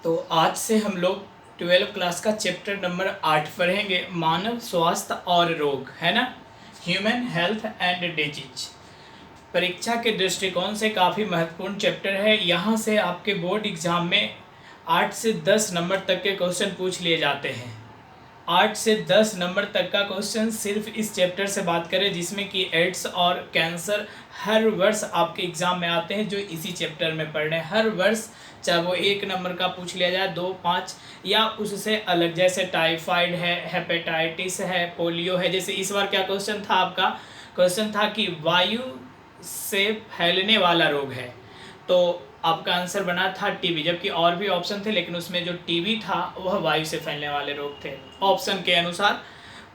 तो आज से हम लोग 12 क्लास का चैप्टर नंबर 8 पढ़ेंगे, मानव स्वास्थ्य और रोग, है ना। ह्यूमन हेल्थ एंड डिजीज परीक्षा के दृष्टिकोण से काफ़ी महत्वपूर्ण चैप्टर है। यहाँ से आपके बोर्ड एग्जाम में 8 से 10 नंबर तक के क्वेश्चन पूछ लिए जाते हैं। 8 से 10 नंबर तक का क्वेश्चन सिर्फ इस चैप्टर से बात करें, जिसमें कि एड्स और कैंसर हर वर्ष आपके एग्ज़ाम में आते हैं, जो इसी चैप्टर में पढ़ रहे हैं हर वर्ष। चाहे वो 1 नंबर का पूछ लिया जाए, 2, 5 या उससे अलग, जैसे टाइफाइड है, हेपेटाइटिस है, पोलियो है। जैसे इस बार क्या क्वेश्चन था आपका, क्वेश्चन था कि वायु से फैलने वाला रोग है, तो आपका आंसर बना था टीबी, जबकि और भी ऑप्शन थे, लेकिन उसमें जो टीबी था वह वायु से फैलने वाले रोग थे ऑप्शन के अनुसार।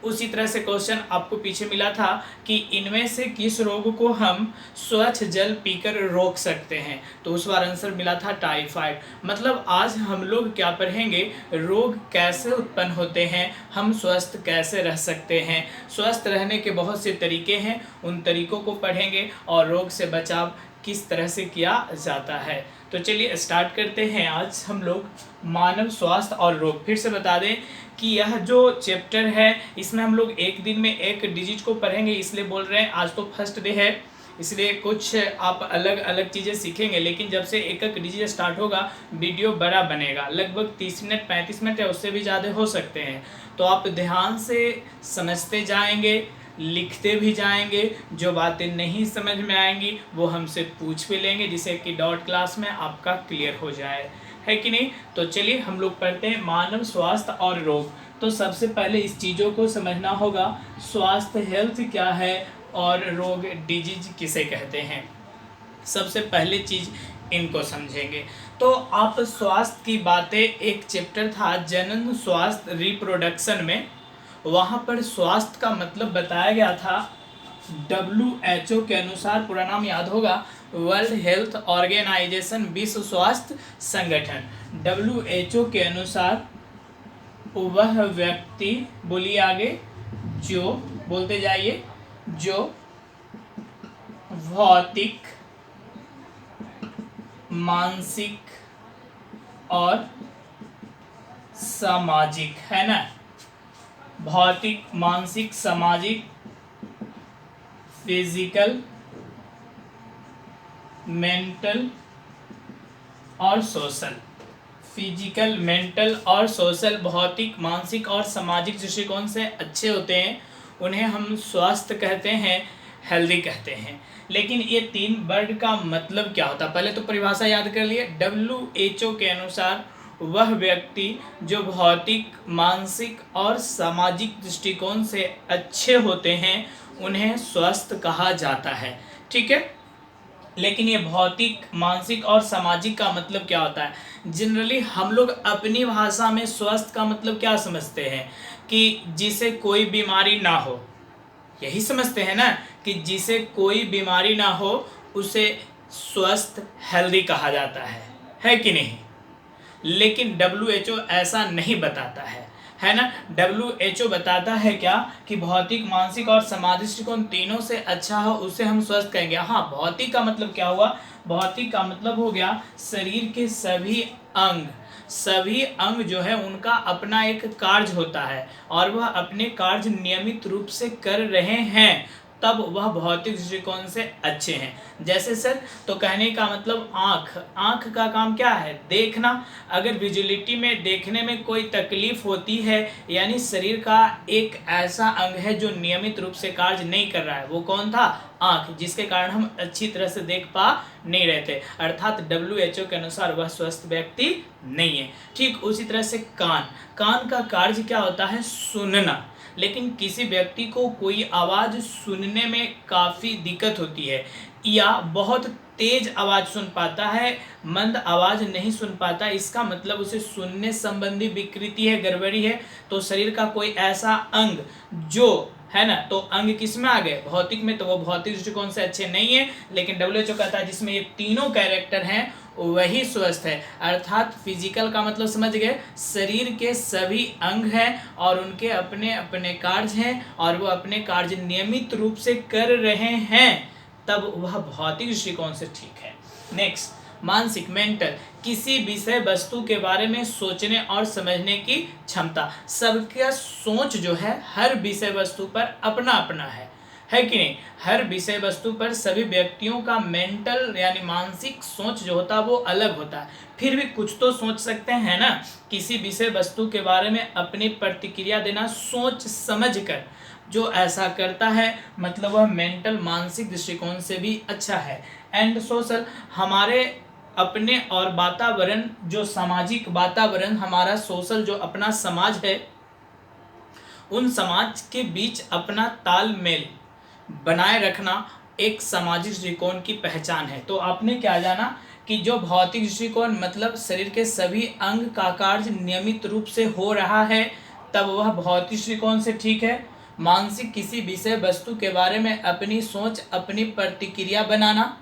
उसी तरह से क्वेश्चन आपको पीछे मिला था कि इनमें से किस रोग को हम स्वच्छ जल पीकर रोक सकते हैं, तो उस बार आंसर मिला था टाइफाइड। मतलब आज हम लोग क्या पढ़ेंगे, रोग कैसे उत्पन्न होते हैं, हम स्वस्थ कैसे रह सकते हैं, स्वस्थ रहने के बहुत से तरीके हैं, उन तरीकों को पढ़ेंगे और रोग से बचाव किस तरह से किया जाता है। तो चलिए स्टार्ट करते हैं। आज हम लोग मानव स्वास्थ्य और रोग, फिर से बता दें कि यह जो चैप्टर है इसमें हम लोग एक दिन में एक डिजीज को पढ़ेंगे, इसलिए बोल रहे हैं आज तो फर्स्ट डे है, इसलिए कुछ आप अलग अलग चीज़ें सीखेंगे। लेकिन जब से एक एक डिजीज स्टार्ट होगा वीडियो बड़ा बनेगा, लगभग 30 मिनट 35 मिनट या उससे भी ज़्यादा हो सकते हैं। तो आप ध्यान से समझते जाएंगे, लिखते भी जाएंगे, जो बातें नहीं समझ में आएंगी वो हमसे पूछ भी लेंगे, जिससे कि डाउट क्लास में आपका क्लियर हो जाए, है कि नहीं। तो चलिए हम लोग पढ़ते हैं मानव स्वास्थ्य और रोग। तो सबसे पहले इस चीज़ों को समझना होगा, स्वास्थ्य हेल्थ क्या है और रोग डिजीज किसे कहते हैं। सबसे पहले चीज़ इनको समझेंगे। तो आप स्वास्थ्य की बातें, एक चैप्टर था जनन स्वास्थ्य रिप्रोडक्शन में, वहाँ पर स्वास्थ्य का मतलब बताया गया था WHO के अनुसार, पूरा नाम याद होगा, वर्ल्ड हेल्थ ऑर्गेनाइजेशन, विश्व स्वास्थ्य संगठन। WHO के अनुसार वह व्यक्ति, बोलिए आगे, जो, बोलते जाइए, जो भौतिक, मानसिक और सामाजिक, है ना, भौतिक, मानसिक, सामाजिक, फिजिकल, मेंटल और सोशल, फिजिकल, मेंटल और सोशल, भौतिक, मानसिक और सामाजिक दृष्टिकोण से अच्छे होते हैं, उन्हें हम स्वस्थ कहते हैं, हेल्दी कहते हैं। लेकिन ये 3 वर्ड का मतलब क्या होता है, पहले तो परिभाषा याद कर लिए। WHO के अनुसार वह व्यक्ति जो भौतिक, मानसिक और सामाजिक दृष्टिकोण से अच्छे होते हैं उन्हें स्वस्थ कहा जाता है, ठीक है। लेकिन ये भौतिक, मानसिक और सामाजिक का मतलब क्या होता है, जनरली हम लोग अपनी भाषा में स्वस्थ का मतलब क्या समझते हैं, कि जिसे कोई बीमारी ना हो, यही समझते हैं ना, कि जिसे कोई बीमारी ना हो उसे स्वस्थ, हेल्दी कहा जाता है कि नहीं। लेकिन WHO ऐसा नहीं बताता है ना। WHO बताता है क्या, कि भौतिक, मानसिक और सामाजिक दृष्टिकोण तीनों से अच्छा हो उसे हम स्वस्थ कहेंगे। हाँ, भौतिक का मतलब क्या हुआ, भौतिक का मतलब हो गया शरीर के सभी अंग, सभी अंग जो है उनका अपना एक कार्य होता है और वह अपने कार्य नियमित रूप से कर रहे हैं, तब वह भौतिक दृष्टिकोण से अच्छे हैं। जैसे सर, तो कहने का मतलब आँख, आँख का काम क्या है, देखना। अगर विजुअलिटी में देखने में कोई तकलीफ होती है, यानी शरीर का एक ऐसा अंग है जो नियमित रूप से कार्य नहीं कर रहा है, वो कौन था, आँख, जिसके कारण हम अच्छी तरह से देख पा नहीं रहते, अर्थात WHO के अनुसार वह स्वस्थ व्यक्ति नहीं है। ठीक उसी तरह से कान, कान का कार्य क्या होता है, सुनना। लेकिन किसी व्यक्ति को कोई आवाज़ सुनने में काफ़ी दिक्कत होती है, या बहुत तेज आवाज़ सुन पाता है, मंद आवाज़ नहीं सुन पाता, इसका मतलब उसे सुनने संबंधी विकृति है, गड़बड़ी है। तो शरीर का कोई ऐसा अंग जो है ना, तो अंग किस में आ गए, भौतिक में, तो वो भौतिक दृष्टिकोण से अच्छे नहीं है। लेकिन WHO कहता है जिसमें ये तीनों कैरेक्टर हैं वही स्वस्थ है, अर्थात फिजिकल का मतलब समझ गए, शरीर के सभी अंग हैं और उनके अपने अपने कार्य हैं और वो अपने कार्य नियमित रूप से कर रहे हैं, तब वह भौतिक दृष्टिकोण से ठीक है। नेक्स्ट, मानसिक मेंटल, किसी विषय वस्तु के बारे में सोचने और समझने की क्षमता। सबका सोच जो है हर विषय वस्तु पर अपना अपना है कि नहीं। हर विषय वस्तु पर सभी व्यक्तियों का मेंटल यानी मानसिक सोच जो होता है वो अलग होता है, फिर भी कुछ तो सोच सकते हैं ना। किसी विषय वस्तु के बारे में अपनी प्रतिक्रिया देना सोच समझ कर जो ऐसा करता है मतलब वह मेंटल मानसिक दृष्टिकोण से भी अच्छा है। एंड सोशल, हमारे अपने और वातावरण जो सामाजिक वातावरण, हमारा सोशल जो अपना समाज है, उन समाज के बीच अपना तालमेल बनाए रखना एक सामाजिक दृष्टिकोण की पहचान है। तो आपने क्या जाना कि जो भौतिक दृष्टिकोण मतलब शरीर के सभी अंग का कार्य नियमित रूप से हो रहा है तब वह भौतिक दृष्टिकोण से ठीक है। मानसिक, किसी विषय वस्तु के बारे में अपनी सोच अपनी प्रतिक्रिया बनाना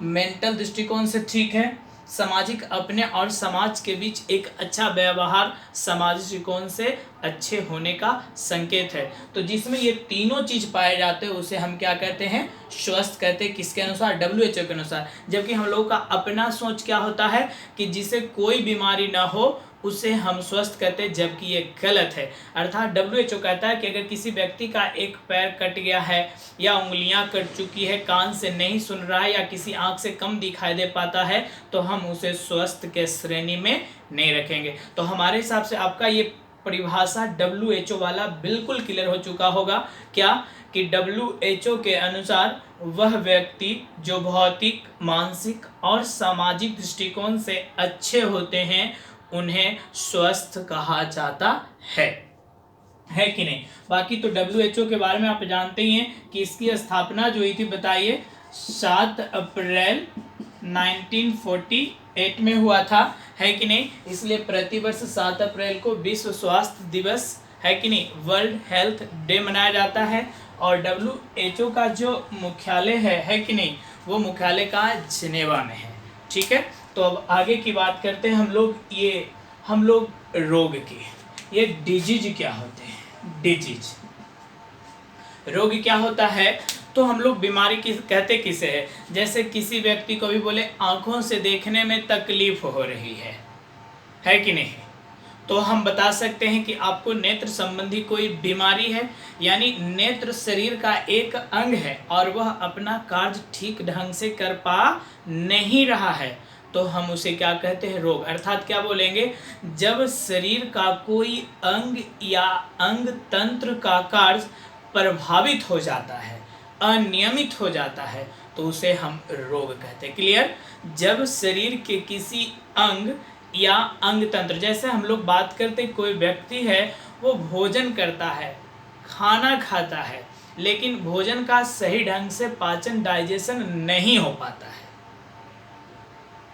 मेंटल दृष्टिकोण से ठीक है। सामाजिक, अपने और समाज के बीच एक अच्छा व्यवहार सामाजिक दृष्टिकोण से अच्छे होने का संकेत है। तो जिसमें ये तीनों चीज पाए जाते हैं उसे हम क्या कहते हैं, स्वस्थ कहते हैं। किसके अनुसार, WHO के अनुसार। जबकि हम लोगों का अपना सोच क्या होता है कि जिसे कोई बीमारी ना हो उसे हम स्वस्थ कहते हैं, जबकि ये गलत है। अर्थात WHO कहता है कि अगर किसी व्यक्ति का एक पैर कट गया है या उंगलियां कट चुकी है, कान से नहीं सुन रहा है या किसी आंख से कम दिखाई दे पाता है तो हम उसे स्वस्थ के श्रेणी में नहीं रखेंगे। तो हमारे हिसाब से आपका ये परिभाषा WHO वाला बिल्कुल क्लियर हो चुका होगा। क्या कि WHO के अनुसार वह व्यक्ति जो भौतिक, मानसिक और सामाजिक दृष्टिकोण से अच्छे होते हैं उन्हें स्वस्थ कहा जाता है कि नहीं। बाकी तो WHO के बारे में आप जानते ही हैं कि इसकी स्थापना जो हुई थी बताइए 7 अप्रैल 1948 में हुआ था, है कि नहीं। इसलिए प्रतिवर्ष 7 अप्रैल को विश्व स्वास्थ्य दिवस, है कि नहीं, वर्ल्ड हेल्थ डे मनाया जाता है। और WHO का जो मुख्यालय है कि नहीं, वो मुख्यालय का जिनेवा में है। ठीक है, तो अब आगे की बात करते हैं हम लोग रोग की। ये डिजीज क्या होते हैं, डिजीज रोग क्या होता है। तो हम लोग बीमारी की कहते किसे है, जैसे किसी व्यक्ति को भी बोले आंखों से देखने में तकलीफ हो रही है कि नहीं, तो हम बता सकते हैं कि आपको नेत्र संबंधी कोई बीमारी है, यानी नेत्र शरीर का एक अंग है और वह अपना कार्य ठीक ढंग से कर पा नहीं रहा है, तो हम उसे क्या कहते हैं, रोग। अर्थात क्या बोलेंगे, जब शरीर का कोई अंग या अंग तंत्र का कार्य प्रभावित हो जाता है, अनियमित हो जाता है, तो उसे हम रोग कहते हैं। क्लियर। जब शरीर के किसी अंग या अंग तंत्र, जैसे हम लोग बात करते कोई व्यक्ति है वो भोजन करता है, खाना खाता है, लेकिन भोजन का सही ढंग से पाचन डाइजेशन नहीं हो पाता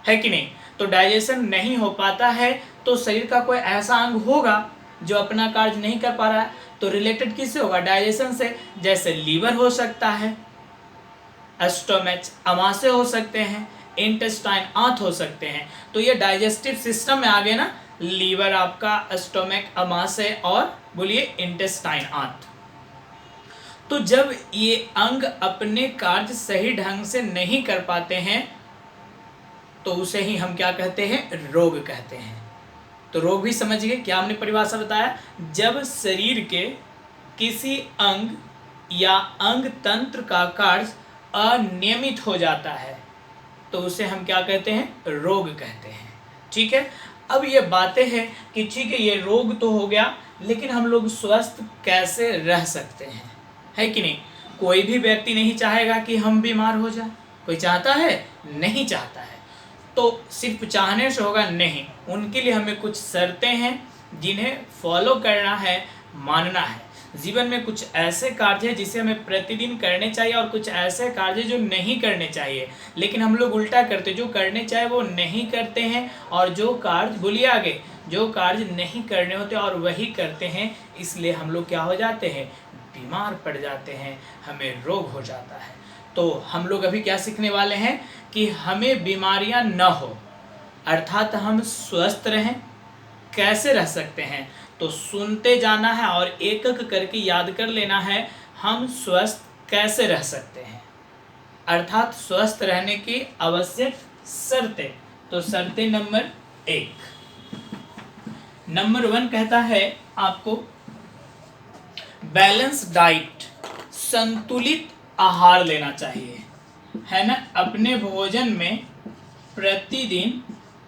है कि नहीं। तो डाइजेशन नहीं हो पाता है तो शरीर का कोई ऐसा अंग होगा जो अपना कार्य नहीं कर पा रहा है, तो रिलेटेड किससे होगा, डाइजेशन से। जैसे लीवर हो सकता है, स्टोमच अमाशय हो सकते हैं, इंटेस्टाइन आंत हो सकते हैं। तो ये डाइजेस्टिव सिस्टम में आ गए ना, लीवर आपका, स्टोमक अमाशय और बोलिए इंटेस्टाइन आंत। तो जब ये अंग अपने कार्य सही ढंग से नहीं कर पाते हैं तो उसे ही हम क्या कहते हैं, रोग कहते हैं। तो रोग भी समझिए क्या हमने परिभाषा बताया, जब शरीर के किसी अंग या अंग तंत्र का कार्य अनियमित हो जाता है तो उसे हम क्या कहते हैं, रोग कहते हैं। ठीक है, अब ये बातें हैं कि ठीक है ये रोग तो हो गया, लेकिन हम लोग स्वस्थ कैसे रह सकते हैं, है कि नहीं। कोई भी व्यक्ति नहीं चाहेगा कि हम बीमार हो जाए, कोई चाहता है, नहीं चाहता है। तो सिर्फ चाहने से होगा नहीं, उनके लिए हमें कुछ शर्तें हैं जिन्हें फॉलो करना है, मानना है। जीवन में कुछ ऐसे कार्य हैं जिसे हमें प्रतिदिन करने चाहिए और कुछ ऐसे कार्य जो नहीं करने चाहिए, लेकिन हम लोग उल्टा करते, जो करने चाहिए वो नहीं करते हैं और जो कार्य, बोलिए आगे, जो कार्य नहीं करने होते और वही करते हैं, इसलिए हम लोग क्या हो जाते हैं, बीमार पड़ जाते हैं, हमें रोग हो जाता है। तो हम लोग अभी क्या सीखने वाले हैं कि हमें बीमारियां न हो, अर्थात हम स्वस्थ रहें। कैसे रह सकते हैं, तो सुनते जाना है और एक एक करके याद कर लेना है हम स्वस्थ कैसे रह सकते हैं, अर्थात स्वस्थ रहने की आवश्यक शर्तें। तो शर्तें नंबर 1, नंबर 1 कहता है आपको बैलेंस डाइट, संतुलित आहार लेना चाहिए, है ना। अपने भोजन में प्रतिदिन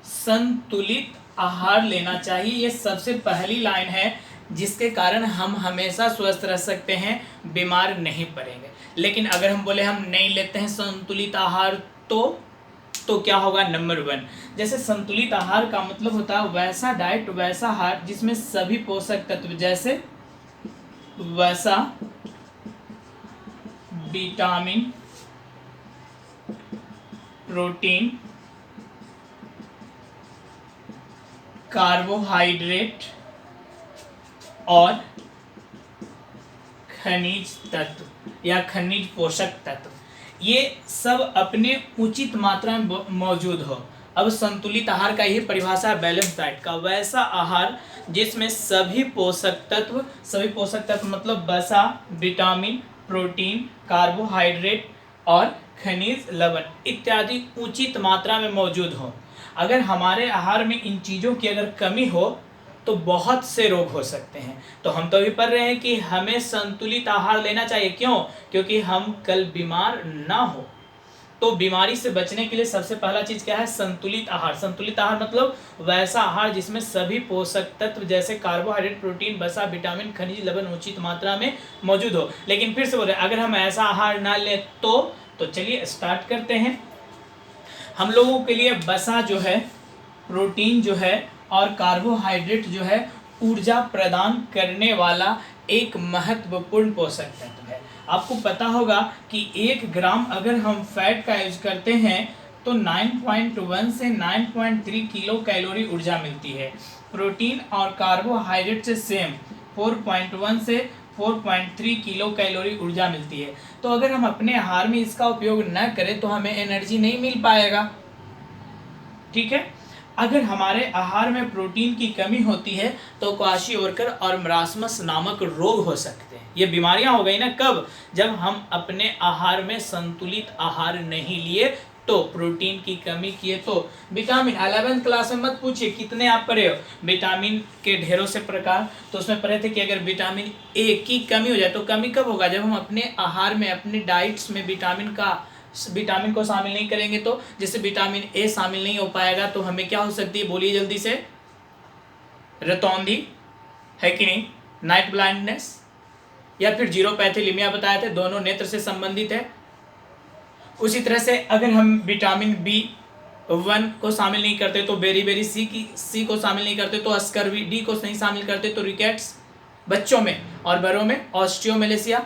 संतुलित आहार लेना चाहिए। ये सबसे पहली लाइन है जिसके कारण हम हमेशा स्वस्थ रह सकते हैं, बीमार नहीं पड़ेंगे। लेकिन अगर हम बोले हम नहीं लेते हैं संतुलित आहार तो क्या होगा? नंबर 1, जैसे संतुलित आहार का मतलब होता है वैसा डाइट, वैसा आहार जिसमें सभी पोषक तत्व जैसे वसा, विटामिन, प्रोटीन, कार्बोहाइड्रेट और खनिज तत्व या खनिज पोषक तत्व, ये सब अपने उचित मात्रा में मौजूद हो। अब संतुलित आहार का यही परिभाषा है बैलेंस डाइट का, वैसा आहार जिसमें सभी पोषक तत्व मतलब वसा, विटामिन, प्रोटीन, कार्बोहाइड्रेट और खनिज लवण इत्यादि उचित मात्रा में मौजूद हो। अगर हमारे आहार में इन चीज़ों की अगर कमी हो तो बहुत से रोग हो सकते हैं। तो हम तो अभी पढ़ रहे हैं कि हमें संतुलित आहार लेना चाहिए। क्यों? क्योंकि हम कल बीमार ना हो। तो बीमारी से बचने के लिए सबसे पहला चीज़ क्या है? संतुलित आहार। संतुलित आहार मतलब वैसा आहार जिसमें सभी पोषक तत्व जैसे कार्बोहाइड्रेट, प्रोटीन, वसा, विटामिन, खनिज लवण उचित मात्रा में मौजूद हो। लेकिन फिर से बोल रहे हैं अगर हम ऐसा आहार ना लें तो चलिए स्टार्ट करते हैं। हम लोगों के लिए वसा जो है, प्रोटीन जो है और कार्बोहाइड्रेट जो है ऊर्जा प्रदान करने वाला एक महत्वपूर्ण पोषक तत्व है। आपको पता होगा कि 1 ग्राम अगर हम फैट का यूज करते हैं तो 9.1 से 9.3 किलो कैलोरी ऊर्जा मिलती है। प्रोटीन और कार्बोहाइड्रेट से सेम 4.1 से 4.3 किलो कैलोरी ऊर्जा मिलती है। तो अगर हम अपने आहार में इसका उपयोग न करें तो हमें एनर्जी नहीं मिल पाएगा। ठीक है। अगर हमारे आहार में प्रोटीन की कमी होती है तो क्वाशियोरकर और मरासमस नामक रोग हो सकते हैं। ये बीमारियां हो गई ना कब? जब हम अपने आहार में संतुलित आहार नहीं लिए तो प्रोटीन की कमी किए तो। विटामिन 11th क्लास में मत पूछिए कितने आप पढ़े हो विटामिन के ढेरों से प्रकार, तो उसमें पढ़े थे कि अगर विटामिन ए की कमी हो जाए तो कमी कब होगा? जब हम अपने आहार में अपने डाइट्स में विटामिन को शामिल नहीं करेंगे। तो जैसे विटामिन ए शामिल नहीं हो पाएगा तो हमें क्या हो सकती है? बोलिए जल्दी से। रतौंधी है कि नहीं, नाइट ब्लाइंडनेस या फिर जीरोपैथीलीमिया बताए थे, दोनों नेत्र से संबंधित है। उसी तरह से अगर हम विटामिन B1 को शामिल नहीं करते तो बेरी सी को शामिल नहीं करते तो स्कर्वी, डी को नहीं शामिल करते तो रिकेट्स बच्चों में और बड़ों में ऑस्टियोमेलेसिया।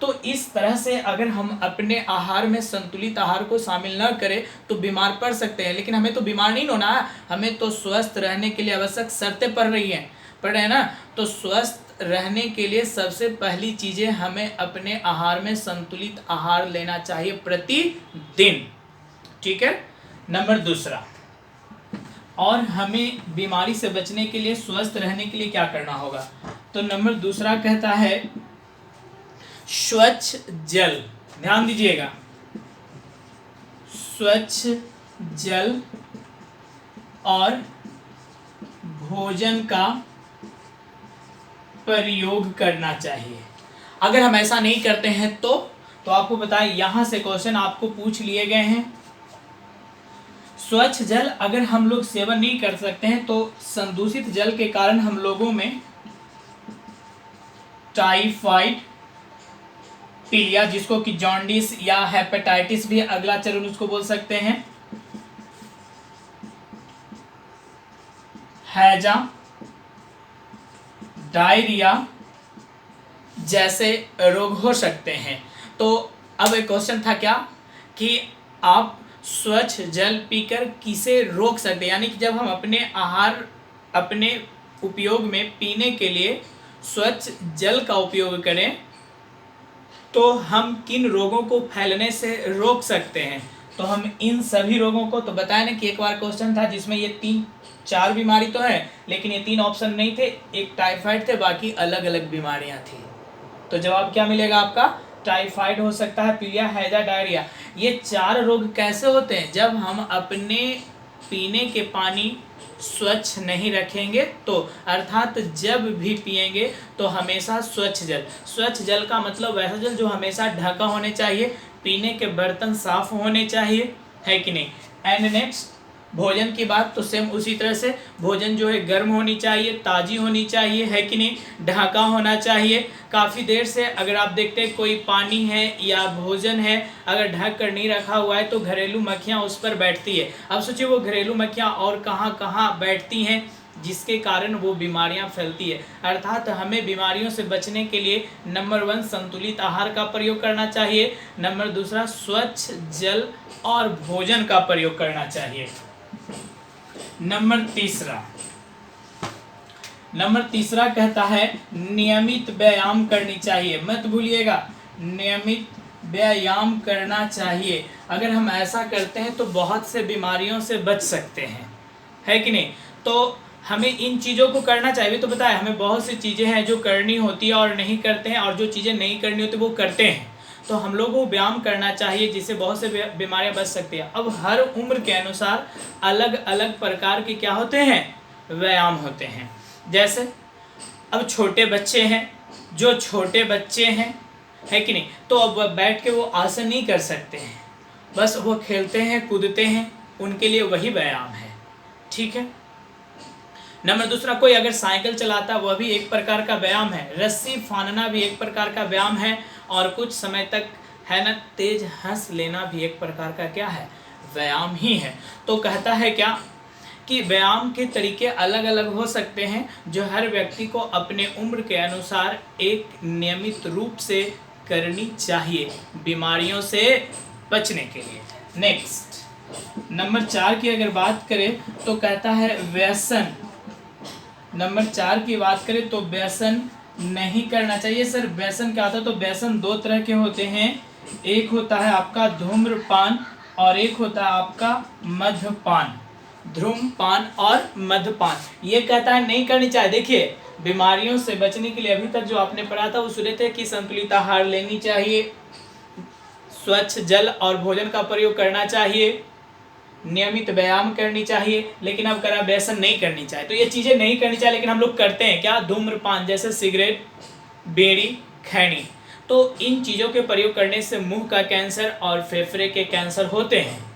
तो इस तरह से अगर हम अपने आहार में संतुलित आहार को शामिल न करें तो बीमार पड़ सकते हैं। लेकिन हमें तो बीमार नहीं होना है, हमें तो स्वस्थ रहने के लिए आवश्यक शर्तें पड़ रहे हैं ना। तो स्वस्थ रहने के लिए सबसे पहली चीज़ें हमें अपने आहार में संतुलित आहार लेना चाहिए प्रतिदिन। ठीक है। नंबर 2, और हमें बीमारी से बचने के लिए, स्वस्थ रहने के लिए क्या करना होगा? तो नंबर 2 कहता है स्वच्छ जल। ध्यान दीजिएगा, स्वच्छ जल और भोजन का प्रयोग करना चाहिए। अगर हम ऐसा नहीं करते हैं तो आपको बताएं, यहां से क्वेश्चन आपको पूछ लिए गए हैं। स्वच्छ जल अगर हम लोग सेवन नहीं कर सकते हैं तो संदूषित जल के कारण हम लोगों में टाइफाइड, पीलिया जिसको कि जॉन्डिस या हेपेटाइटिस भी अगला चरण उसको बोल सकते हैं, हैजा, डायरिया जैसे रोग हो सकते हैं। तो अब एक क्वेश्चन था क्या कि आप स्वच्छ जल पीकर किसे रोक सकते हैं, यानी कि जब हम अपने आहार, अपने उपयोग में पीने के लिए स्वच्छ जल का उपयोग करें तो हम किन रोगों को फैलने से रोक सकते हैं। तो हम इन सभी रोगों को, तो बताया ना कि एक बार क्वेश्चन था जिसमें ये 3-4 बीमारी तो है लेकिन ये 3 ऑप्शन नहीं थे, एक टाइफाइड थे, बाकी अलग अलग बीमारियां थी। तो जवाब क्या मिलेगा आपका? टाइफाइड हो सकता है, पीलिया, हैजा, डायरिया। ये 4 रोग कैसे होते हैं? जब हम अपने पीने के पानी स्वच्छ नहीं रखेंगे तो, अर्थात जब भी पिएंगे तो हमेशा स्वच्छ जल का मतलब वैसा जल जो हमेशा ढका होने चाहिए, पीने के बर्तन साफ होने चाहिए, है कि नहीं। एंड नेक्स्ट भोजन की बात, तो सेम उसी तरह से भोजन जो है गर्म होनी चाहिए, ताज़ी होनी चाहिए, है कि नहीं, ढका होना चाहिए। काफ़ी देर से अगर आप देखते हैं कोई पानी है या भोजन है अगर ढक कर नहीं रखा हुआ है तो घरेलू मक्खियाँ उस पर बैठती है। अब सोचिए वो घरेलू मक्खियाँ और कहाँ कहाँ बैठती हैं, जिसके कारण वो बीमारियां फैलती है। अर्थात हमें बीमारियों से बचने के लिए नंबर 1 संतुलित आहार का प्रयोग करना चाहिए, नंबर 2 स्वच्छ जल और भोजन का प्रयोग करना चाहिए। नंबर तीसरा कहता है नियमित व्यायाम करनी चाहिए। मत भूलिएगा, नियमित व्यायाम करना चाहिए। अगर हम ऐसा करते हैं तो बहुत से बीमारियों से बच सकते हैं, है कि नहीं। तो हमें इन चीज़ों को करना चाहिए। तो बताया हमें बहुत सी चीज़ें हैं जो करनी होती है और नहीं करते हैं, और जो चीज़ें नहीं करनी होती वो करते हैं। तो हम लोगों को व्यायाम करना चाहिए जिससे बहुत से बीमारियां बच सकती हैं। अब हर उम्र के अनुसार अलग अलग प्रकार के क्या होते हैं, व्यायाम होते हैं। जैसे अब छोटे बच्चे हैं, जो छोटे बच्चे हैं, है कि नहीं, तो अब बैठ के वो आसन नहीं कर सकते हैं, बस वो खेलते हैं कूदते हैं, उनके लिए वही व्यायाम है, ठीक है। नंबर 2 कोई अगर साइकिल चलाता है वह भी एक प्रकार का व्यायाम है, रस्सी फानना भी एक प्रकार का व्यायाम है, और कुछ समय तक है ना तेज हंस लेना भी एक प्रकार का क्या है, व्यायाम ही है। तो कहता है क्या कि व्यायाम के तरीके अलग अलग हो सकते हैं जो हर व्यक्ति को अपने उम्र के अनुसार एक नियमित रूप से करनी चाहिए बीमारियों से बचने के लिए। नेक्स्ट नंबर 4 की अगर बात करें तो कहता है व्यसन। नंबर 4 की बात करें तो व्यसन नहीं करना चाहिए। सर व्यसन क्या होता है? तो व्यसन 2 तरह के होते हैं, एक होता है आपका धूम्रपान और एक होता है आपका मद्यपान। धूम्रपान और मद्यपान ये कहता है नहीं करनी चाहिए। देखिए बीमारियों से बचने के लिए अभी तक जो आपने पढ़ा था वो सुने थे कि संतुलित आहार लेनी चाहिए, स्वच्छ जल और भोजन का प्रयोग करना चाहिए, नियमित व्यायाम करनी चाहिए, लेकिन अब करा व्यसन नहीं करनी चाहिए। तो ये चीज़ें नहीं करनी चाहिए लेकिन हम लोग करते हैं क्या, धूम्रपान जैसे सिगरेट, बीड़ी, खैनी। तो इन चीज़ों के प्रयोग करने से मुंह का कैंसर और फेफड़े के कैंसर होते हैं।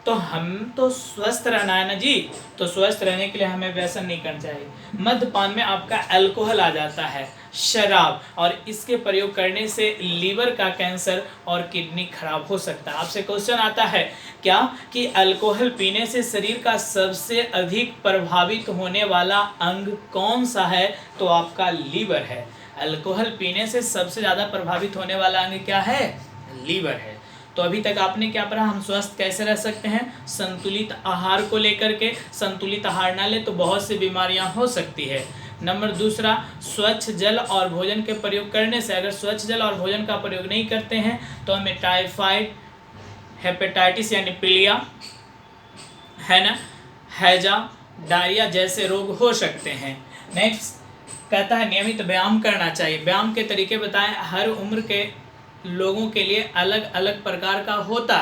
तो हम तो स्वस्थ रहना है ना जी, तो स्वस्थ रहने के लिए हमें व्यसन नहीं करना चाहिए। मद्यपान में आपका अल्कोहल आ जाता है, शराब, और इसके प्रयोग करने से लीवर का कैंसर और किडनी खराब हो सकता है। आपसे क्वेश्चन आता है क्या कि अल्कोहल पीने से शरीर का सबसे अधिक प्रभावित होने वाला अंग कौन सा है? तो आपका लीवर है। अल्कोहल पीने से सबसे ज़्यादा प्रभावित होने वाला अंग क्या है? लीवर है। तो अभी तक आपने क्या पढ़ा, हम स्वस्थ कैसे रह सकते हैं, संतुलित आहार को लेकर के। संतुलित आहार ना ले तो बहुत सी बीमारियां हो सकती है। नंबर 2 स्वच्छ जल और भोजन के प्रयोग करने से, अगर स्वच्छ जल और भोजन का प्रयोग नहीं करते हैं तो हमें टाइफाइड, हेपेटाइटिस यानी पीलिया, है ना, हैजा, डायरिया जैसे रोग हो सकते हैं। नेक्स्ट कहता है नियमित व्यायाम करना चाहिए। व्यायाम के तरीके बताएं, हर उम्र के लोगों के लिए अलग अलग प्रकार का होता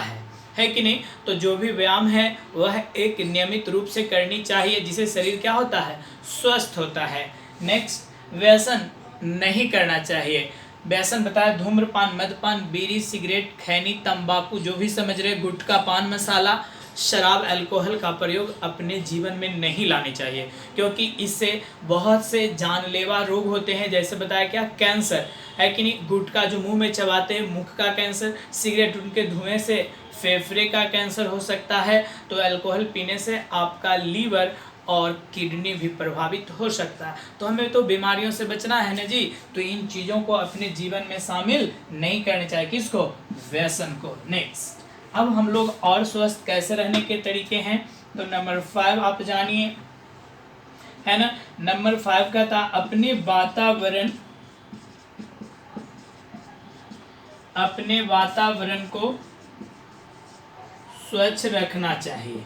है कि नहीं। तो जो भी व्यायाम है वह एक नियमित रूप से करनी चाहिए जिससे शरीर क्या होता है, स्वस्थ होता है। नेक्स्ट व्यसन नहीं करना चाहिए। व्यसन बताया धूम्रपान, मद्यपान, बीड़ी, सिगरेट, खैनी, तंबाकू जो भी समझ रहे, गुटखा, पान मसाला, शराब, अल्कोहल का प्रयोग अपने जीवन में नहीं लाने चाहिए, क्योंकि इससे बहुत से जानलेवा रोग होते हैं। जैसे बताया क्या, कैंसर, है कि नहीं, गुटखा जो मुंह में चबाते हैं मुख का कैंसर, सिगरेट उनके धुएं से फेफड़े का कैंसर हो सकता है। तो अल्कोहल पीने से आपका लीवर और किडनी भी प्रभावित हो सकता है। तो हमें तो बीमारियों से बचना है ना जी, तो इन चीज़ों को अपने जीवन में शामिल नहीं करने चाहिए। किसको? व्यसन को। नेक्स्ट अब हम लोग और स्वस्थ कैसे रहने के तरीके हैं, तो नंबर 5 आप जानिए, है ना। नंबर 5 का था अपने वातावरण को स्वच्छ रखना चाहिए।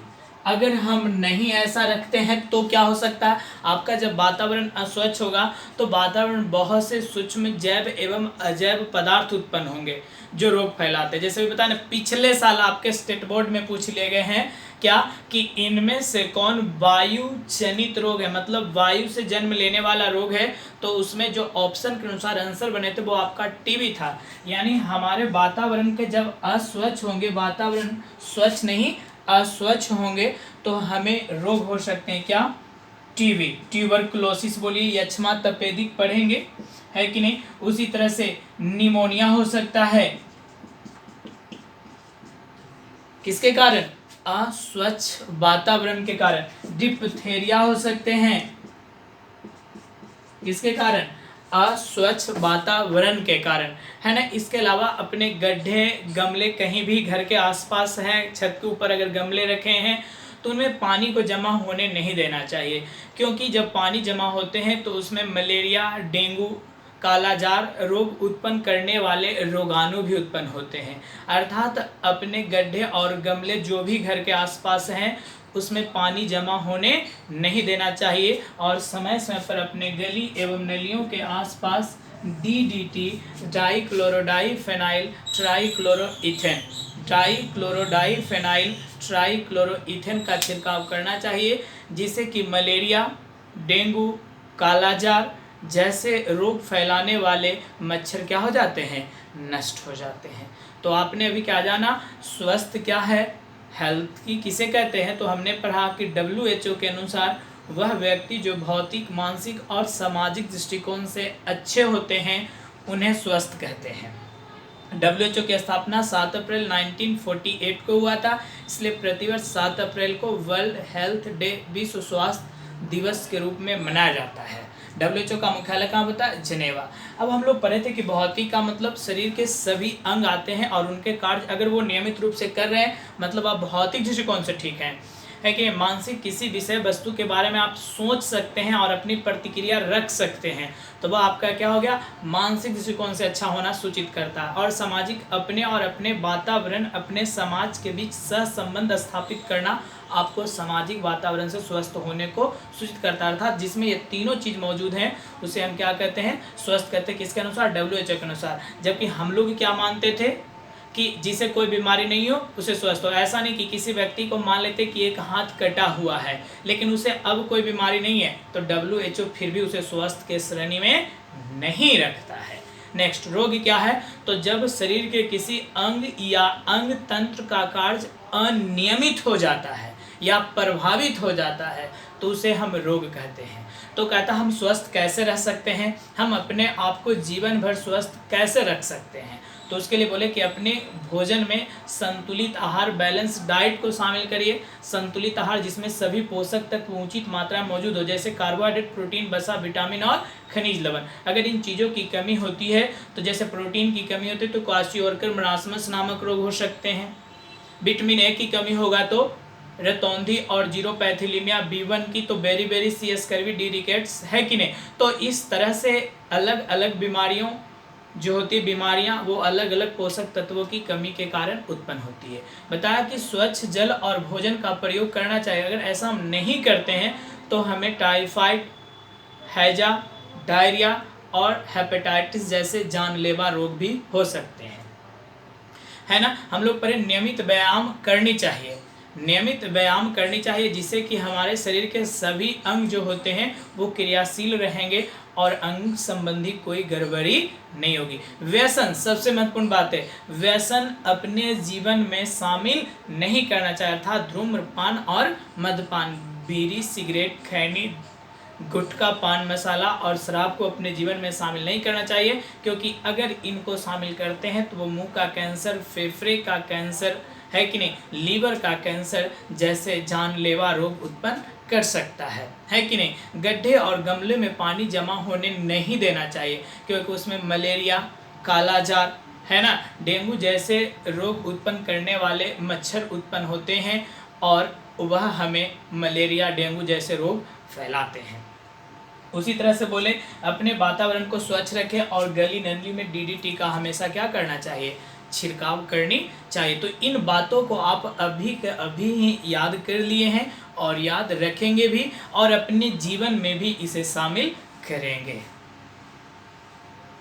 अगर हम नहीं ऐसा रखते हैं तो क्या हो सकता है, आपका जब वातावरण अस्वच्छ होगा तो वातावरण बहुत से सूक्ष्म जैव एवं अजैव पदार्थ उत्पन्न होंगे जो रोग फैलाते हैं। जैसे भी बताया ना, पिछले साल आपके स्टेट बोर्ड में पूछ लिए गए हैं क्या कि इनमें से कौन वायु जनित रोग है, मतलब वायु से जन्म लेने वाला रोग है। तो उसमें जो ऑप्शन के अनुसार आंसर बने थे वो आपका टीबी था। यानी हमारे वातावरण के जब अस्वच्छ होंगे, वातावरण स्वच्छ नहीं अस्वच्छ होंगे, तो हमें रोग हो सकते हैं क्या, टीबी, ट्यूबरकुलोसिस बोलिए, यक्ष्मा तपेदिक पढ़ेंगे, है कि नहीं। उसी तरह से निमोनिया हो सकता है, किसके कारण, अस्वच्छ वातावरण के कारण। डिप्थेरिया हो सकते हैं, किसके कारण, अस्वच्छ वातावरण के कारण, है ना। इसके अलावा अपने गड्ढे गमले कहीं भी घर के आसपास हैं, छत के ऊपर अगर गमले रखे हैं तो उनमें पानी को जमा होने नहीं देना चाहिए, क्योंकि जब पानी जमा होते हैं तो उसमें मलेरिया, डेंगू, कालाजार रोग उत्पन्न करने वाले रोगाणु भी उत्पन्न होते हैं। अर्थात अपने गड्ढे और गमले जो भी घर के आसपास हैं उसमें पानी जमा होने नहीं देना चाहिए, और समय समय पर अपने गली एवं नलियों के आसपास DDT, डाइक्लोरोडाइफेनाइल ट्राइक्लोरोइथेन, डाइक्लोरोडाइफेनाइल ट्राइक्लोरोइथेन का छिड़काव करना चाहिए, जिससे कि मलेरिया, डेंगू, कालाजार जैसे रोग फैलाने वाले मच्छर क्या हो जाते हैं, नष्ट हो जाते हैं। तो आपने अभी क्या जाना, स्वस्थ क्या है, हेल्थ की किसे कहते हैं, तो हमने पढ़ा कि WHO के अनुसार वह व्यक्ति जो भौतिक, मानसिक और सामाजिक दृष्टिकोण से अच्छे होते हैं उन्हें स्वस्थ कहते हैं। WHO की स्थापना 7 अप्रैल 1948 को हुआ था, इसलिए प्रतिवर्ष 7 अप्रैल को वर्ल्ड हेल्थ डे, विश्व स्वास्थ्य दिवस के रूप में मनाया जाता है। WHO का मुख्यालय कहाँ होता है, जेनेवा। अब हम लोग पढ़े थे कि भौतिक का मतलब शरीर के सभी अंग आते हैं और उनके कार्य अगर वो नियमित रूप से कर रहे हैं, मतलब आप भौतिक दृष्टिकोण से ठीक हैं, है कि मानसिक किसी विषय वस्तु के बारे में आप सोच सकते हैं और अपनी प्रतिक्रिया रख सकते हैं, तो वह आपका क्या हो गया, मानसिक दृष्टिकोण से अच्छा होना सूचित करता है। और सामाजिक, अपने और अपने वातावरण, अपने समाज के बीच सहसंबंध स्थापित करना आपको सामाजिक वातावरण से स्वस्थ होने को सूचित करता है। अर्थात जिसमें ये तीनों चीज़ मौजूद हैं उसे हम क्या कहते हैं, स्वस्थ कहते हैं। किसके अनुसार, WHO के अनुसार। जबकि हम लोग क्या मानते थे कि जिसे कोई बीमारी नहीं हो उसे स्वस्थ हो। ऐसा नहीं कि किसी व्यक्ति को मान लेते कि एक हाथ कटा हुआ है लेकिन उसे अब कोई बीमारी नहीं है, तो WHO फिर भी उसे स्वस्थ के श्रेणी में नहीं रखता है। नेक्स्ट, रोग क्या है, तो जब शरीर के किसी अंग या अंग तंत्र का कार्य अनियमित हो जाता है या प्रभावित हो जाता है तो उसे हम रोग कहते हैं। तो कहता हम स्वस्थ कैसे रह सकते हैं, हम अपने आप को जीवन भर स्वस्थ कैसे रख सकते हैं, तो उसके लिए बोले कि अपने भोजन में संतुलित आहार, बैलेंस डाइट को शामिल करिए। संतुलित आहार जिसमें सभी पोषक तत्व उचित मात्रा में मौजूद हो, जैसे कार्बोहाइड्रेट, प्रोटीन, वसा, विटामिन और खनिज लवण। अगर इन चीज़ों की कमी होती है तो जैसे प्रोटीन की कमी होती है तो क्वाशियोरकर मरासमस नामक रोग हो सकते हैं। विटामिन ए की कमी होगा तो रतौंधी और जीरोपैथिलीमिया, B1 की तो beriberi C scurvy, D rickets, है कि नहीं। तो इस तरह से अलग अलग बीमारियों जो होती है, बीमारियां वो अलग अलग पोषक तत्वों की कमी के कारण उत्पन्न होती है। बताया कि स्वच्छ जल और भोजन का प्रयोग करना चाहिए। अगर ऐसा हम नहीं करते हैं तो हमें टाइफाइड, हैजा, डायरिया और हेपेटाइटिस जैसे जानलेवा रोग भी हो सकते हैं, है ना। हम लोग पर नियमित व्यायाम करनी चाहिए, नियमित व्यायाम करनी चाहिए जिससे कि हमारे शरीर के सभी अंग जो होते हैं वो क्रियाशील रहेंगे और अंग संबंधी कोई गड़बड़ी नहीं होगी। व्यसन सबसे महत्वपूर्ण बात है, व्यसन अपने जीवन में शामिल नहीं करना चाहिए, अर्थात धूम्रपान और मद्यपान, बीड़ी, सिगरेट, खैनी, गुटखा, पान मसाला और शराब को अपने जीवन में शामिल नहीं करना चाहिए, क्योंकि अगर इनको शामिल करते हैं तो वो मुंह का कैंसर, फेफड़े का कैंसर, है कि नहीं, लीवर का कैंसर जैसे जानलेवा रोग उत्पन्न कर सकता है कि नहीं। गड्ढे और गमले में पानी जमा होने नहीं देना चाहिए, क्योंकि उसमें मलेरिया, कालाजार, है ना, डेंगू जैसे रोग उत्पन्न करने वाले मच्छर उत्पन्न होते हैं और वह हमें मलेरिया, डेंगू जैसे रोग फैलाते हैं। उसी तरह से बोले अपने वातावरण को स्वच्छ रखें और गली नली में DDT का हमेशा क्या करना चाहिए, छिड़काव करनी चाहिए। तो इन बातों को आप अभी के अभी ही याद कर लिए हैं और याद रखेंगे भी और अपने जीवन में भी इसे शामिल करेंगे।